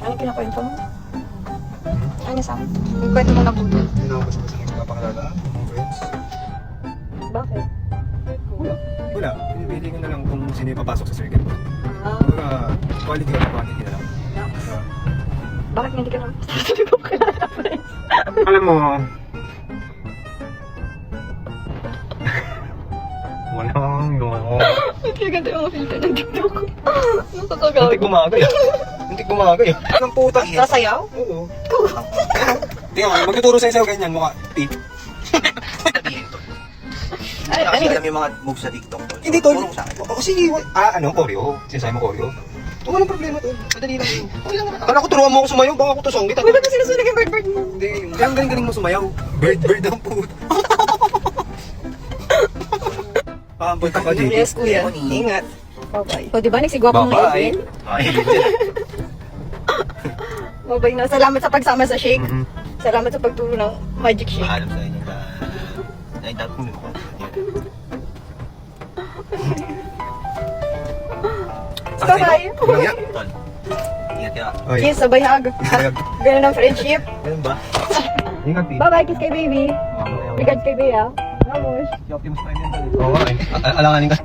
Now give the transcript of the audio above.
Ano kinakwento mo? Ano sa akin? Kwento mo na po. Hindi na ako basta nagpapakalala. Friends. Bakit? Wala. Pinipili ko na lang kung sino yung papasok sa circle. Ah, Kumbaga, quality na lang. bakit hindi ka naman sasabi ko kilala, friends? Alam mo, walang no. Ba't kaya ganda yung filter ng TikTok ko? Nakakagawa. Muntik bumagay. Muntik bumagay. Anong putang yan? Sasayaw? Oo. Tingnan mo, magtuturo sa'yo ganyan, mukha tip. Ay, Kasi ano? alam yung mga moves sa TikTok tol. Hindi tol. Tulong sa akin. O sige, ano, choreo. Sinasabi mo choreo. Walang problema tol. Madali lang yun. Okay lang naman. Akala ko turuan mo ako sumayaw, baka ako tusong kita. Uy, ba't mo sinusunog yung bird mo? Hindi, kaya ang galing-galing mo sumayaw. Bird ang puto. Punta ka, JP. Yes, kuya. Ingat. Bye-bye. O, diba? Nagsigwapo mo Bye-bye. Ay, Bye-bye na. Salamat sa pagsama sa shake. Mhm. Salamat sa pagturo ng magic shake. maalam sa inyo na naitap mo ko. Bye-bye. Walang yan. Tol. Ingat ka. Oy. Kiss, sabay hug. Ganun ang friendship. Ganun ba? Ingat, Pete. Bye-bye, kiss kay baby. Regards kay Bea. Vamos. Si Optimus Prime yan tol. Oo nga eh. Alanganin ka.